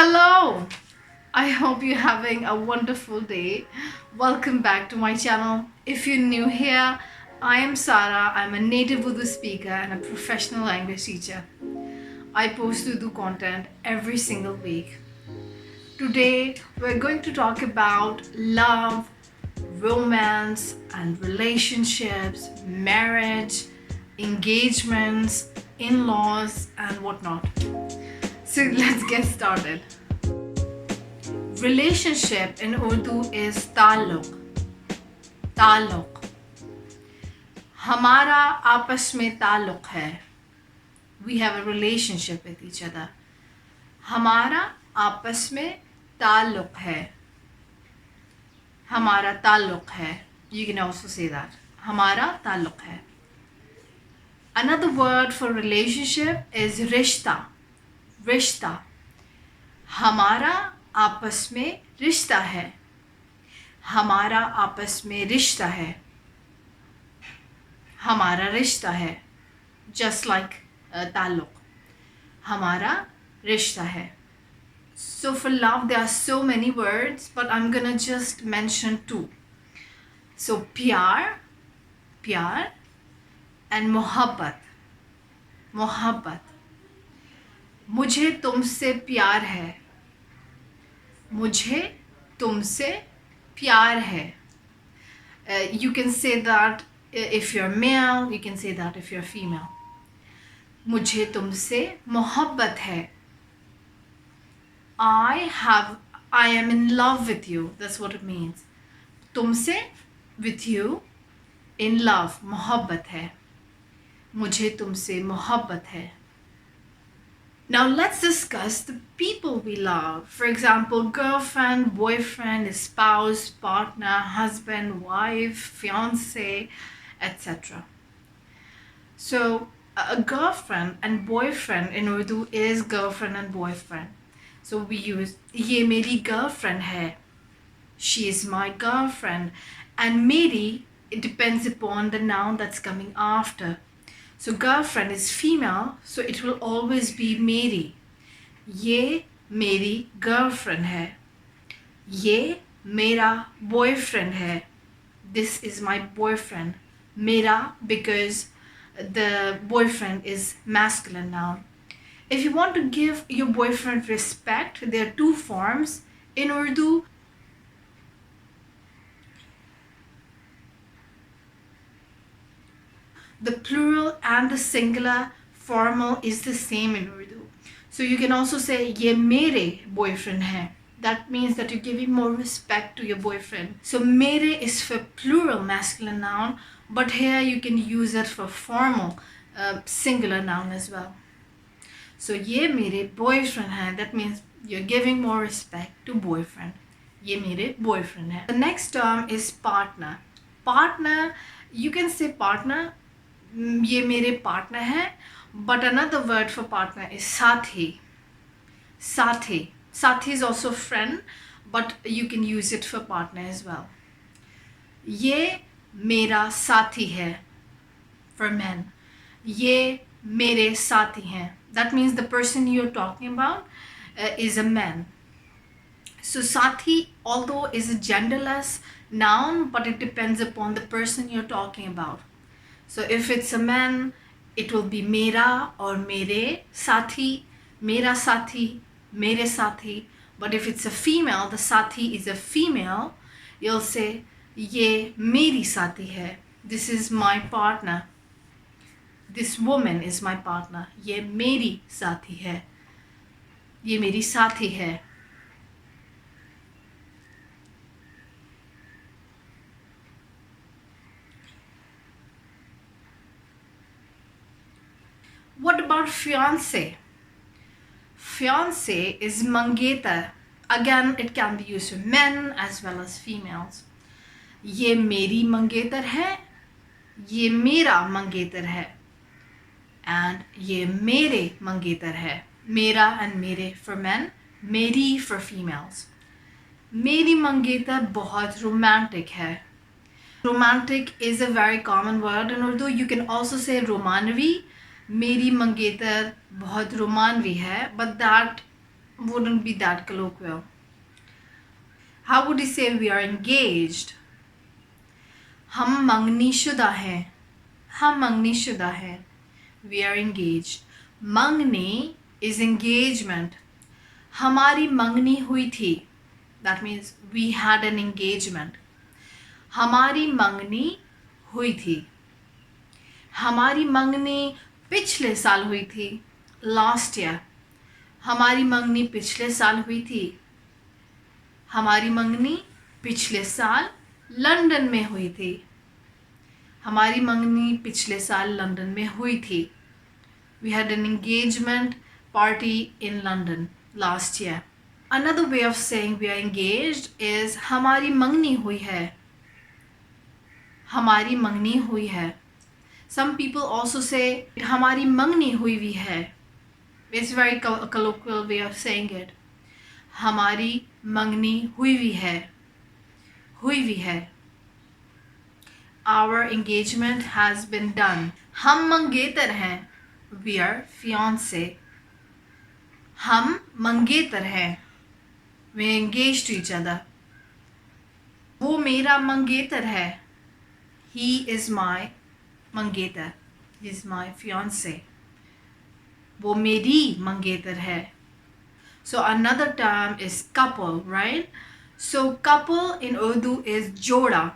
Hello! I hope you're having a wonderful day. Welcome back to my channel. If you're new here, I am Sara. I'm a native Urdu speaker and a professional language teacher. I post Urdu content every single week. Today, we're going to talk about love, romance, and relationships, marriage, engagements, in laws, and whatnot. So let's get started. Relationship in Urdu is ताल्लुक. ताल्लुक. हमारा आपस में ताल्लुक है. We have a relationship with each other. हमारा आपस में ताल्लुक है. हमारा ताल्लुक है. You can also say that. हमारा ताल्लुक है. Another word for relationship is रिश्ता. रिश्ता. हमारा आपस में रिश्ता है. हमारा आपस में रिश्ता है. हमारा रिश्ता है. Just like ताल्लुक. हमारा रिश्ता है. So for love there are so many words, but I'm gonna just mention two. So प्यार and मोहब्बत. मोहब्बत. मुझे तुमसे प्यार है. मुझे तुमसे प्यार है. You can say that if you're male, you can say that if you're female. मुझे तुमसे मोहब्बत है. I am in love with you. That's what it means. तुमसे, with you, in love, मोहब्बत है. मुझे तुमसे मोहब्बत है. Now let's discuss the people we love. For example, girlfriend, boyfriend, spouse, partner, husband, wife, fiance, etc. So a girlfriend and boyfriend in Urdu is girlfriend and boyfriend. So we use ये मेरी girlfriend है. She is my girlfriend. And मेरी, it depends upon the noun that's coming after. So girlfriend is female, so it will always be मेरी. ये मेरी girlfriend है. ये मेरा boyfriend है. This is my boyfriend. मेरा, because the boyfriend is masculine noun. If you want to give your boyfriend respect, there are two forms in Urdu. The plural and the singular formal is the same in Urdu. So you can also say ye mere boyfriend hai. That means that you're giving more respect to your boyfriend. So mere is for plural masculine noun, but here you can use it for formal singular noun as well. So ye mere boyfriend hai. That means you're giving more respect to boyfriend. Ye mere boyfriend hai. The next term is partner. Partner, you can say partner. ये मेरे partner है. But another word for partner is साथी. साथी. साथी is also friend, but you can use it for partner as well. ये मेरा साथी है for men. ये मेरे साथी हैं. That means the person you're talking about is a man. So साथी, although is a genderless noun, but it depends upon the person you're talking about. So if it's a man, it will be मेरा or मेरे साथी, मेरा साथी, मेरे साथी. But if it's a female, the साथी is a female, you'll say ये मेरी साथी है. This is my partner. This woman is my partner. ये मेरी साथी है. ये मेरी साथी है. What about fiance? Fiance is mangetar. Again, it can be used for men as well as females. ये मेरी मंगेतर है. ये मेरा मंगेतर है. And ये मेरे मंगेतर है. मेरा and मेरे for men, मेरी for females. मेरी मंगेतर बहुत romantic है. Romantic is a very common word in Urdu. You can also say romanवी. मेरी मंगेतर बहुत रोमानवी है, but that wouldn't be that colloquial. How would you say we are engaged? हम मंगनीशुदा हैं. हम मंगनीशुदा हैं. We are engaged. मंगनी is engagement. हमारी मंगनी हुई थी. That means we had an engagement. हमारी मंगनी हुई थी. हमारी मंगनी पिछले साल हुई थी. Last year. हमारी मंगनी पिछले साल हुई थी. हमारी मंगनी पिछले साल लंदन में हुई थी. हमारी मंगनी पिछले साल लंदन में हुई थी. We had an engagement party in London last year. Another way of saying we are engaged is हमारी मंगनी हुई है. हमारी मंगनी हुई है. Some people also say हमारी मंगनी हुई भी है. It's a very colloquial way of saying it. हमारी मंगनी हुई भी है. हुई भी है. Our engagement has been done. हम मंगेतर हैं. We are fiancé. हम मंगेतर हैं. We are engaged to each other. वो मेरा मंगेतर है. He is my मंगेतर. He is my fiancé. वो मेरी मंगेतर है. So another term is couple, right? So couple in Urdu is जोड़ा.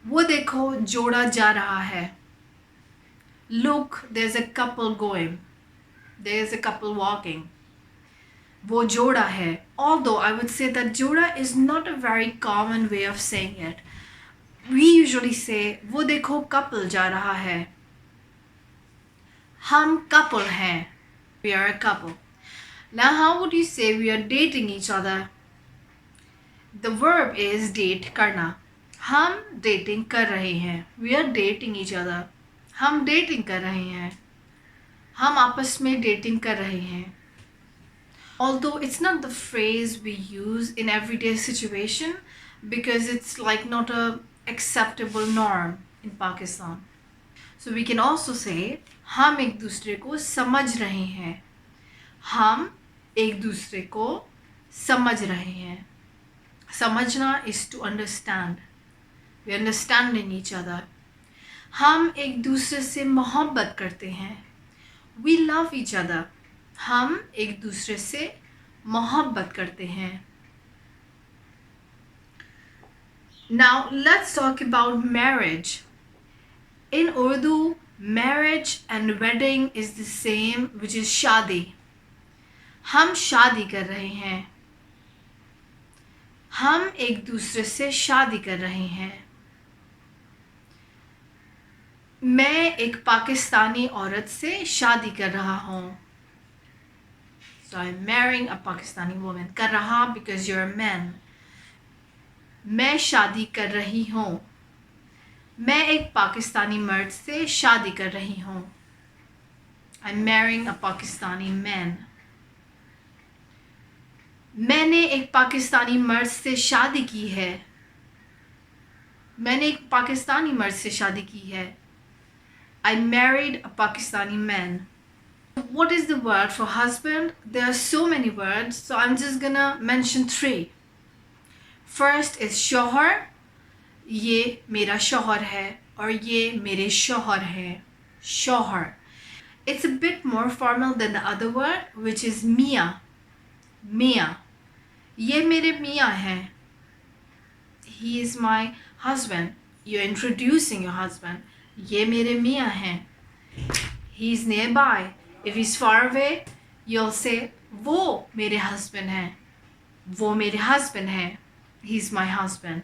वो देखो जोड़ा जा रहा है. Look, there's a couple going. There's a couple walking. वो जोड़ा है. Although I would say that जोड़ा is not a very common way of saying it. We usually say वो देखो couple जा रहा है. हम couple हैं. We are a couple. Now how would you say we are dating each other? The verb is date करना. हम dating कर रहे हैं. We are dating each other. हम dating कर रहे हैं. हम आपस में dating कर रहे हैं. Although it's not the phrase we use in everyday situation because it's like not a acceptable norm in Pakistan. So we can also say हम एक दूसरे को समझ रहे हैं. हम एक दूसरे को समझ रहे हैं. समझना is to understand. We are understanding each other. हम एक दूसरे से मोहब्बत करते हैं. We love each other. हम एक दूसरे से मोहब्बत करते हैं. Now let's talk about marriage. In Urdu, marriage and wedding is the same, which is शादी. हम शादी कर रहे हैं. हम एक दूसरे से शादी कर रहे हैं. मैं एक पाकिस्तानी औरत से शादी कर रहा हूँ. So I'm marrying a Pakistani woman. कर रहा because you're a man. मैं शादी कर रही हूँ. मैं एक पाकिस्तानी मर्द से शादी कर रही हूँ. I'm marrying a Pakistani man. मैंने एक पाकिस्तानी मर्द से शादी की है. मैंने एक पाकिस्तानी मर्द से शादी की है. I married a Pakistani man. What is the word for husband? There are so many words, so I'm just gonna mention 3. First is शौहर. ये मेरा शौहर है और ये मेरे शौहर हैं. शौहर. It's a bit more formal than the other word, which is मियाँ. मियाँ. ये मेरे मियाँ हैं. He is my husband. You're introducing your husband. ये मेरे मियाँ हैं. He's nearby. If he's far away, you'll say वो मेरे husband हैं. वो मेरे husband हैं. He's my husband.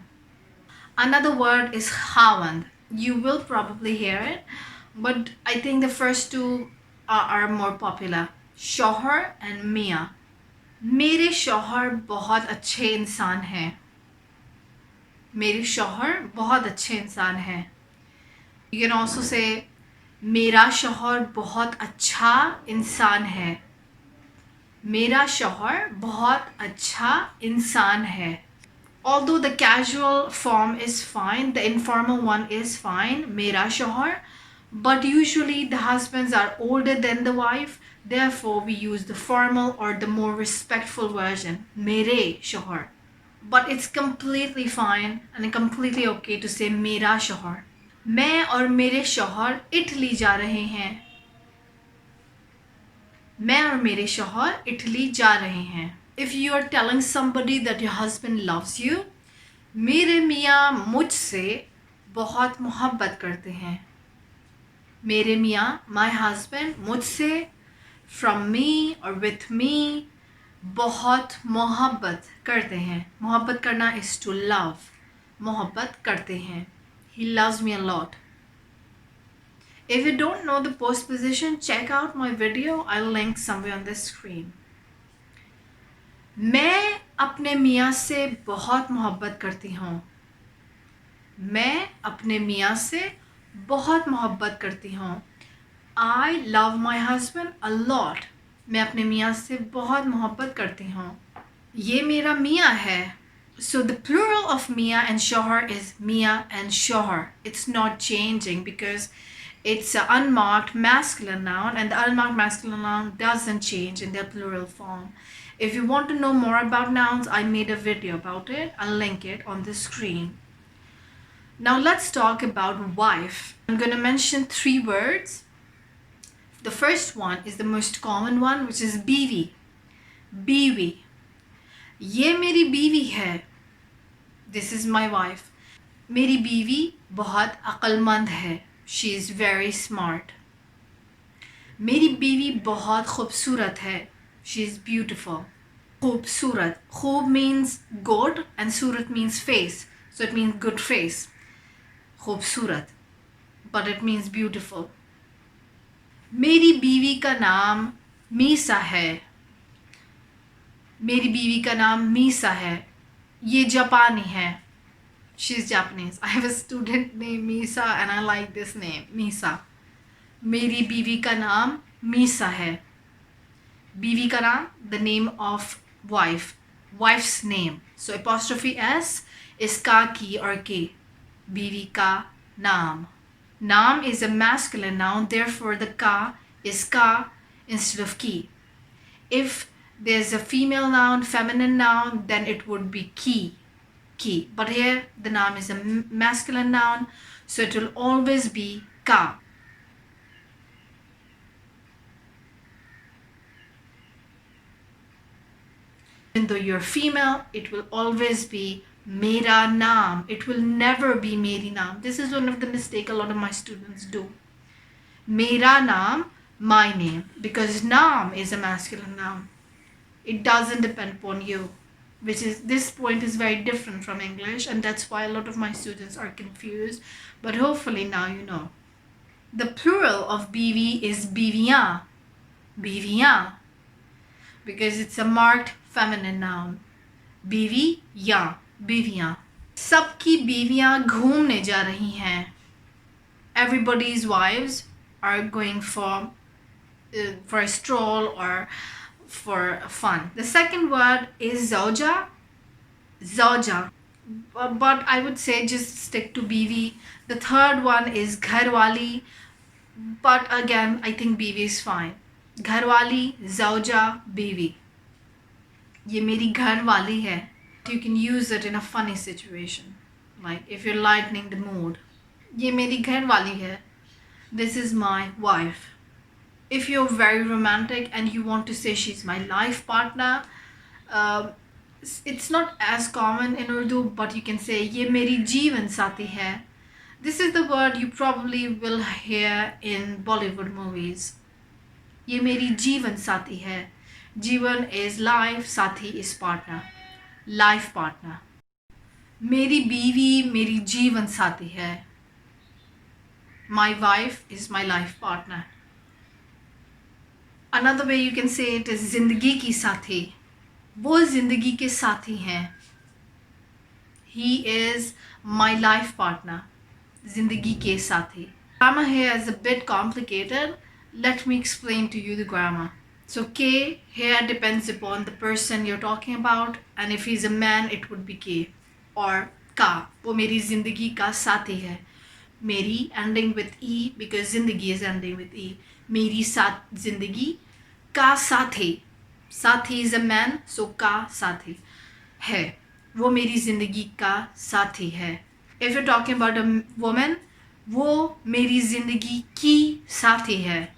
Another word is khawand. You will probably hear it, but I think the first two are more popular. शौहर and मियाँ. मेरे शौहर बहुत अच्छे इंसान हैं. मेरे शौहर बहुत अच्छे इंसान हैं. You can also say मेरा शौहर बहुत अच्छा इंसान है. मेरा शौहर बहुत अच्छा इंसान है. Although the casual form is fine, the informal one is fine. मेरा शौहर but usually the husbands are older than the wife, therefore we use the formal or the more respectful version, mere shohar. But it's completely fine and completely okay to say mera shohar. मैं और मेरे शौहर Italy जा रहे हैं. मैं और मेरे शौहर इटली जा रहे हैं. If you are telling somebody that your husband loves you, मेरे मियाँ मुझसे बहुत मोहब्बत करते हैं. मेरे मियाँ, my husband, मुझसे, from me or with me, बहुत मोहब्बत करते हैं. मोहब्बत करना is to love. मोहब्बत करते हैं. He loves me a lot. If you don't know the postposition, check out my video. I'll link somewhere on the screen. मैं अपने मियाँ से बहुत मोहब्बत करती हूँ. मैं अपने मियाँ से बहुत मोहब्बत करती हूँ. I love my husband a lot. मैं अपने मियाँ से बहुत मोहब्बत करती हूँ. ये मेरा मियाँ है. So the plural of Mia and Shohar is Mia and Shohar. It's not changing because it's an unmarked masculine noun, and the unmarked masculine noun doesn't change in their plural form. If you want to know more about nouns, I made a video about it. I'll link it on the screen. Now let's talk about wife. I'm going to mention 3 words. The first one is the most common one, which is बीवी. बीवी. ये मेरी बीवी है. This is my wife. मेरी बीवी बहुत अक्लमंद है. She is very smart. मेरी बीवी बहुत खूबसूरत है. She is beautiful. खूबसूरत. खूब means good and Surat means face. So it means good face. खूबसूरत. But it means beautiful. मेरी बीवी का नाम मीसा है. मेरी बीवी का नाम मीसा है. ये जापानी है. She's Japanese. I have a student named Misa and I like this name, Misa. मेरी बीवी का नाम मीसा है. बीवी का नाम, the name of wife. Wife's name. So apostrophe S is ka, ki or ke. बीवी का नाम. Naam is a masculine noun, therefore the ka is ka instead of ki. If there's a female noun, feminine noun, then it would be ki. Ki. But here the noun is a masculine noun, so it will always be ka. Even though you're female, it will always be mera naam. It will never be meri naam. This is one of the mistakes a lot of my students do. Mera naam, my name, because naam is a masculine noun. It doesn't depend upon you, which is, this point is very different from English, and that's why a lot of my students are confused, but hopefully now you know. The plural of BV is BViyan, BViyan, because it's a marked feminine noun. BViyan, BViyan. सबकी बीवियां घूमने जा रही हैं. Everybody's wives are going for a stroll or for fun. The second word is zawja, zawja, but I would say just stick to BV. The third one is gharwali, but again I think BV is fine. Gharwali, zawja, BV. ये मेरी घरवाली है. You can use it in a funny situation, like if you're lightening the mood. ये मेरी घरवाली है. This is my wife. If you're very romantic and you want to say she's my life partner, it's not as common in Urdu, but you can say ye meri jeevan saathi hai. This is the word you probably will hear in Bollywood movies. Ye meri jeevan saathi hai. Jeevan is life, saathi is partner. Life partner. Meri बीवी meri jeevan saathi hai. My wife is my life partner. Another way you can say it is जिंदगी की साथी. वो जिंदगी के साथी हैं. He is my life partner. जिंदगी के साथी. Grammar here is a bit complicated. Let me explain to you the grammar. So K here depends upon the person you're talking about, and if he's a man it would be K, or का. वो मेरी जिंदगी का साथी है. Meri ending with E because zindagi is ending with E. Meri saath zindagi ka sathi. Sathi is a man, so ka sathi hai. वो मेरी जिंदगी का साथी है. If you're talking about a woman, वो मेरी जिंदगी की साथी है.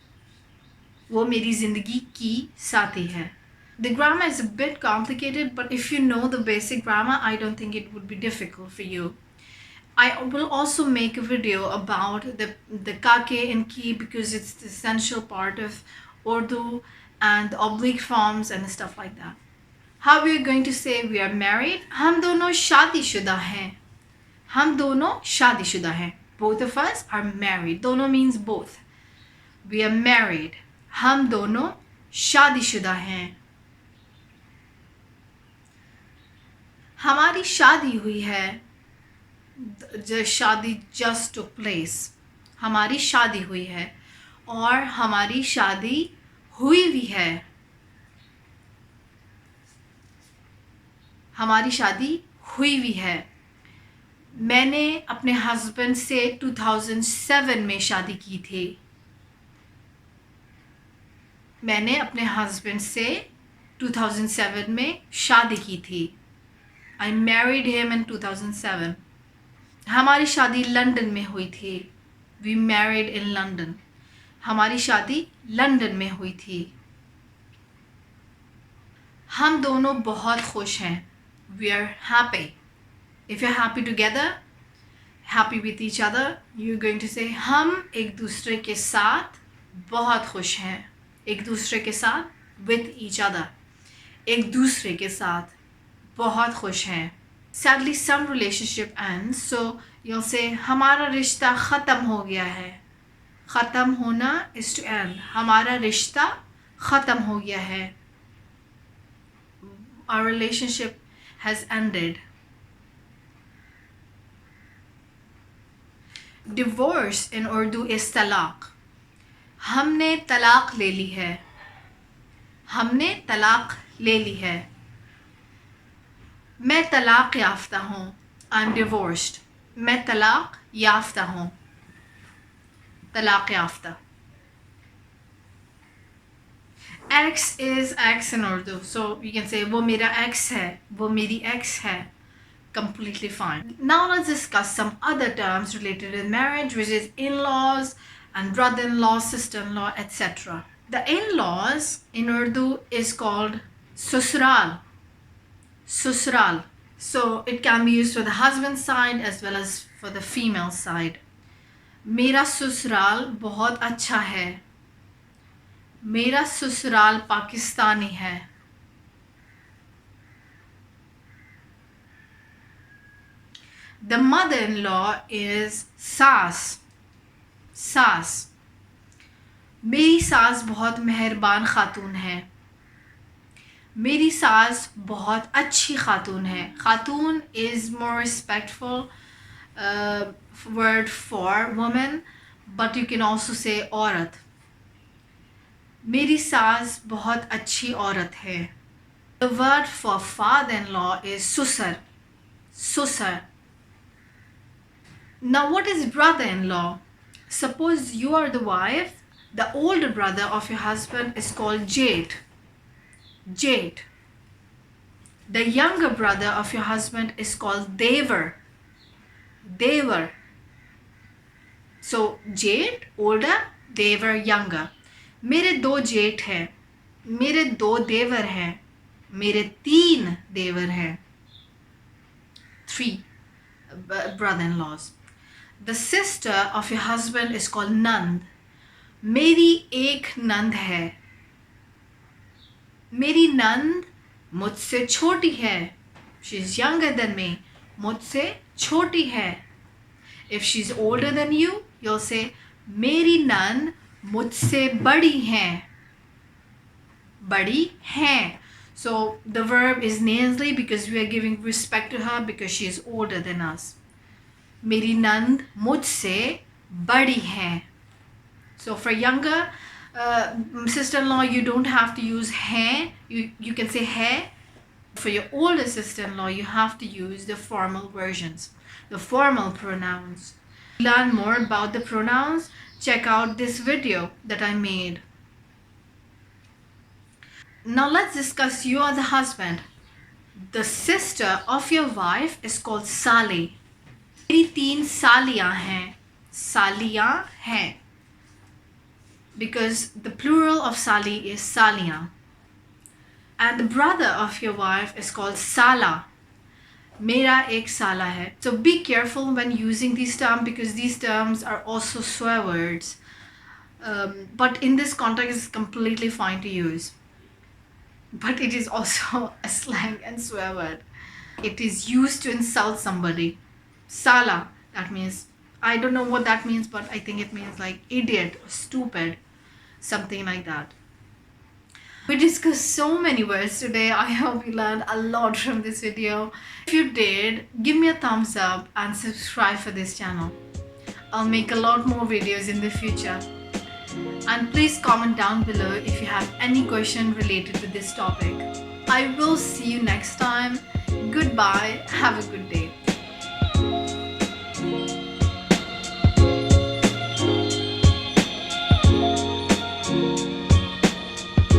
वो मेरी जिंदगी की साथी है. The grammar is a bit complicated, but if you know the basic grammar, I don't think it would be difficult for you. I will also make a video about the kake and ki because it's the essential part of Urdu and the oblique forms and stuff like that. How we are going to say we are married? हम दोनों शादीशुदा हैं. हम दोनों शादीशुदा हैं. Both of us are married. दोनों means both. We are married. हम दोनों शादीशुदा हैं. हमारी शादी हुई है. शादी just took place. हमारी शादी हुई है और हमारी शादी हुई भी है. हमारी शादी हुई भी है. मैंने अपने हस्बैंड से 2007 में शादी की थी. मैंने अपने हस्बैंड से 2007 में शादी की थी. I married him in 2007. हमारी शादी लंदन में हुई थी. We married in London. हमारी शादी लंदन में हुई थी. हम दोनों बहुत खुश हैं. We are happy. If you're happy together, happy with each other, you're going to say हम एक दूसरे के साथ बहुत खुश हैं. एक दूसरे के साथ with each other. एक दूसरे के साथ बहुत खुश हैं. Sadly, some relationship ends, so you'll say हमारा रिश्ता ख़त्म हो गया है. ख़त्म होना is to end. हमारा रिश्ता ख़त्म हो गया है. Our relationship has ended. Divorce in Urdu is talaq. हमने तलाक ले ली है. हमने तलाक ले ली है. मैं तलाक याफ्ता हूँ. I'm divorced. मैं तलाक याफ्ता हूँ. तलाक याफ्ता. Ex is ex in Urdu, so you can say वो मेरा ex है, वो मेरी ex है. Completely fine. Now let's discuss some other terms related to marriage, which is in-laws and brother-in-law, sister-in-law, etc. The in-laws in Urdu is called susral. Susral. So it can be used for the husband side as well as for the female side. मेरा ससुराल बहुत अच्छा है. मेरा ससुराल पाकिस्तानी है. The mother-in-law is सास. सास. मेरी सास बहुत मेहरबान खातून है. मेरी सास बहुत अच्छी खातून है. खातून is more respectful word for woman, but you can also say औरत. मेरी सास बहुत अच्छी औरत है. The word for father-in-law is susar. Susar. Now what is brother-in-law? Suppose you are the wife, the older brother of your husband is called Jade. Jade. The younger brother of your husband is called Devar. Devar. So Jade older, Devar younger. मेरे दो जेठ हैं. मेरे दो देवर हैं. मेरे तीन देवर हैं. 3 brother-in-laws. The sister of your husband is called Nand. मेरी एक नंद है. मेरी नंद मुझसे छोटी है. She is younger than me. मुझसे छोटी है. If she's older than you, you'll say मेरी नंद मुझसे बड़ी हैं. बड़ी हैं. So the verb is nasally because we are giving respect to her because she is older than us. मेरी नंद मुझसे बड़ी हैं. So for younger sister-in-law, you don't have to use हैं. You can say है. For your older sister-in-law, you have to use the formal versions, the formal pronouns. learn more about the pronouns, check out this video that I made. Now let's discuss you are the husband. The sister of your wife is called Sali. मेरी 3 सालियाँ हैं. सालियाँ हैं. Because the plural of Sali is Saliyan. And the brother of your wife is called Sala. Mera ek sala hai. So be careful when using these terms because these terms are also swear words. But in this context, it's completely fine to use. But it is also a slang and swear word. It is used to insult somebody. Sala, that means, I don't know what that means, but I think it means like idiot or stupid, something like that. We discussed so many words today. I hope you learned a lot from this video. If you did, give me a thumbs up and subscribe for this channel. I'll make a lot more videos in the future. And please comment down below if you have any question related to this topic. I will see you next time. Goodbye. Have a good day.